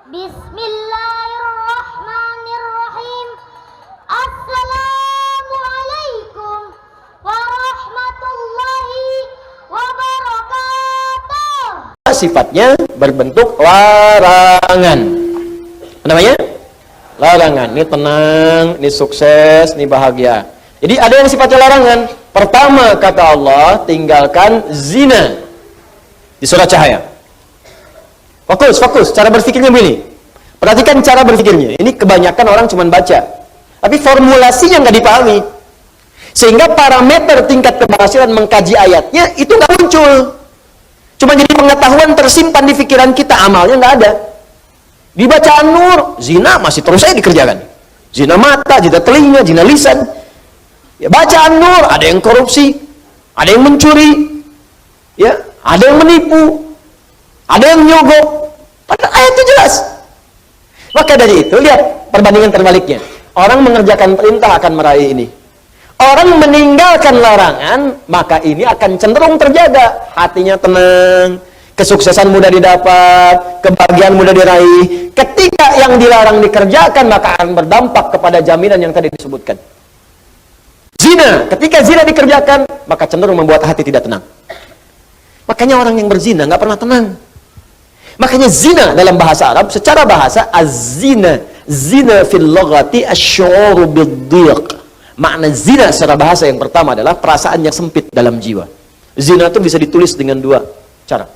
Bismillahirrahmanirrahim. Assalamualaikum warahmatullahi wabarakatuh. Sifatnya berbentuk larangan. Namanya larangan. Ini tenang, ini sukses, ini bahagia. Jadi ada yang sifatnya larangan. Pertama kata Allah, tinggalkan zina. Di surat Cahaya. Fokus, cara berpikirnya begini. Perhatikan cara berpikirnya. Ini kebanyakan orang cuma baca, tapi formulasinya nggak dipahami. Sehingga parameter tingkat keberhasilan mengkaji ayatnya itu nggak muncul. Cuma jadi pengetahuan tersimpan di pikiran kita, amalnya nggak ada. Di bacaan Nur, zina masih terus saja dikerjakan. Zina mata, zina telinga, zina lisan. Ya, bacaan Nur, ada yang korupsi, ada yang mencuri, ya, ada yang menipu, ada yang nyogok. Padahal ayatnya jelas. Maka dari itu, lihat perbandingan terbaliknya. Orang mengerjakan perintah akan meraih ini. Orang meninggalkan larangan, maka ini akan cenderung terjaga. Hatinya tenang, kesuksesan mudah didapat, kebahagiaan mudah diraih. Ketika yang dilarang dikerjakan, maka akan berdampak kepada jaminan yang tadi disebutkan. Zina, ketika zina dikerjakan, maka cenderung membuat hati tidak tenang. Makanya orang yang berzina nggak pernah tenang. Makanya zina dalam bahasa Arab, secara bahasa, az-zina, zina fil lughati asy-syu'ur bid-dhiq. Makna zina secara bahasa yang pertama adalah perasaan yang sempit dalam jiwa. Zina itu bisa ditulis dengan dua cara.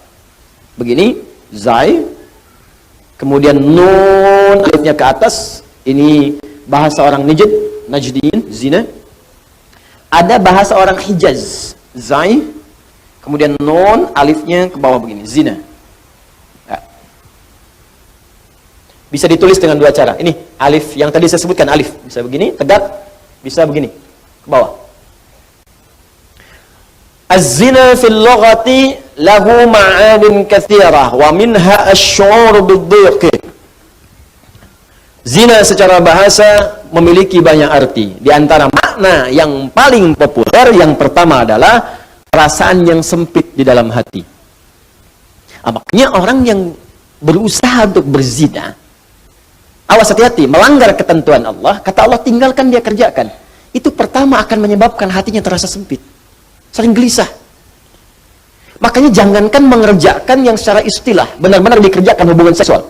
Begini, zai, kemudian nun, alifnya ke atas. Ini bahasa orang Najdiyin, zina. Ada bahasa orang Hijaz, zai, kemudian nun, alifnya ke bawah begini, zina. Ya. Bisa ditulis dengan dua cara. Ini alif yang tadi saya sebutkan, alif bisa begini, tegak, bisa begini, ke bawah. Az-zina fil lughati lahu ma'anin katsirah wa minha asy-syu'ur bid-dhiq. Zina secara bahasa memiliki banyak arti. Di antara makna yang paling populer, yang pertama adalah perasaan yang sempit di dalam hati. Makanya orang yang berusaha untuk berzina, awas, hati-hati, melanggar ketentuan Allah, kata Allah tinggalkan, dia kerjakan. Itu pertama akan menyebabkan hatinya terasa sempit, sering gelisah. Makanya jangankan mengerjakan yang secara istilah, benar-benar dikerjakan hubungan seksual.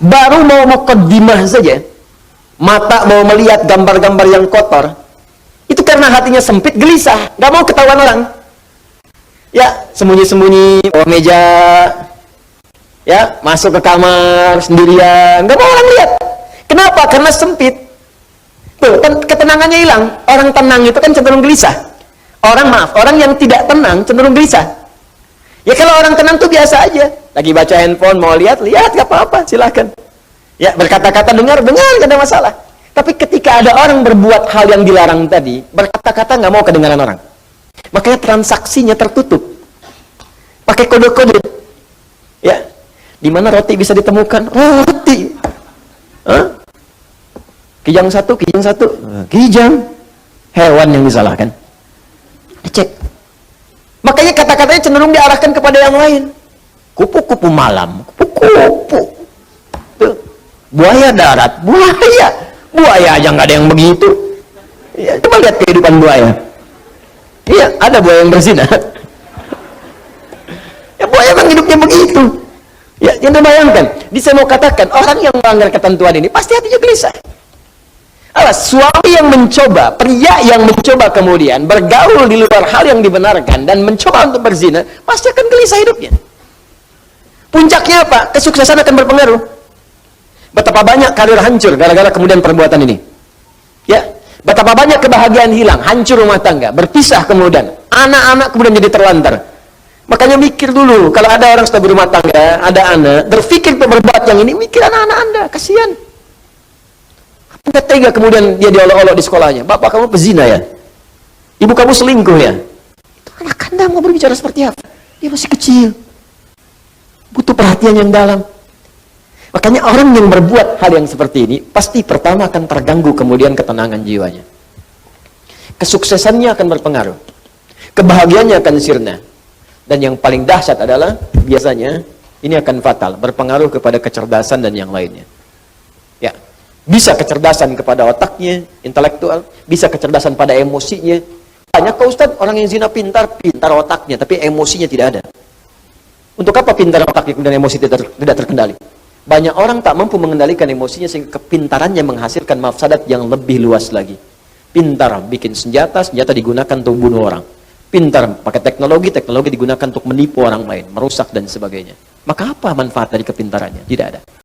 Baru mau muqaddimah saja, mata mau melihat gambar-gambar yang kotor, itu karena hatinya sempit, gelisah, gak mau ketahuan orang. Ya, sembunyi-sembunyi bawah meja, ya, masuk ke kamar sendirian, gak mau orang lihat. Kenapa? Karena sempit. Tuh, kan ketenangannya hilang. Orang tenang itu kan cenderung gelisah. Orang yang tidak tenang cenderung gelisah. Ya kalau orang tenang tuh biasa aja. Lagi baca handphone, mau lihat, gak apa-apa, silakan. Ya, berkata-kata, dengar, gak ada masalah. Tapi ketika ada orang berbuat hal yang dilarang tadi, berkata-kata gak mau kedengaran orang. Makanya transaksinya tertutup. Pakai kode-kode. Ya, di mana roti bisa ditemukan? Roti. Hah? Kijang satu. Kijang. Hewan yang disalahkan. Dicek. Makanya kata-katanya cenderung diarahkan kepada yang lain. Kupu-kupu malam. Kupu-kupu. Tuh. Buaya darat. Buaya aja nggak ada yang begitu. Ya, coba lihat kehidupan buaya. Iya, ada buaya yang berzina. Ya, buaya memang hidupnya begitu. Ya, jangan bayangkan. Saya mau katakan, orang yang melanggar ketentuan ini pasti hatinya gelisah. Alas, suami yang mencoba, pria yang mencoba kemudian bergaul di luar hal yang dibenarkan dan mencoba untuk berzina, pasti akan gelisah hidupnya. Puncaknya apa? Kesuksesan akan berpengaruh. Betapa banyak karir hancur gara-gara kemudian perbuatan ini. Ya, betapa banyak kebahagiaan hilang, hancur rumah tangga, berpisah kemudian, anak-anak kemudian jadi terlantar. Makanya mikir dulu, kalau ada orang sudah berumah tangga, ada anak, berpikir untuk berbuat yang ini, mikir anak-anak Anda, kasihan. Enggak tega kemudian dia diolok-olok di sekolahnya. Bapak kamu pezina ya? Ibu kamu selingkuh ya? Itu anak Anda mau berbicara seperti apa? Dia masih kecil. Butuh perhatian yang dalam. Makanya orang yang berbuat hal yang seperti ini, pasti pertama akan terganggu kemudian ketenangan jiwanya. Kesuksesannya akan berpengaruh. Kebahagiaannya akan sirna. Dan yang paling dahsyat adalah, biasanya, Ini akan fatal, berpengaruh kepada kecerdasan dan yang lainnya. Ya, bisa kecerdasan kepada otaknya, intelektual, bisa kecerdasan pada emosinya. Banyak kok Ustaz, orang yang zina pintar otaknya, tapi emosinya tidak ada. Untuk apa pintar otaknya kemudian emosi tidak terkendali? Banyak orang tak mampu mengendalikan emosinya sehingga kepintarannya menghasilkan mafsadat yang lebih luas lagi. Pintar bikin senjata digunakan untuk bunuh orang. Pintar pakai teknologi digunakan untuk menipu orang lain, merusak dan sebagainya. Maka apa manfaat dari kepintarannya? Tidak ada.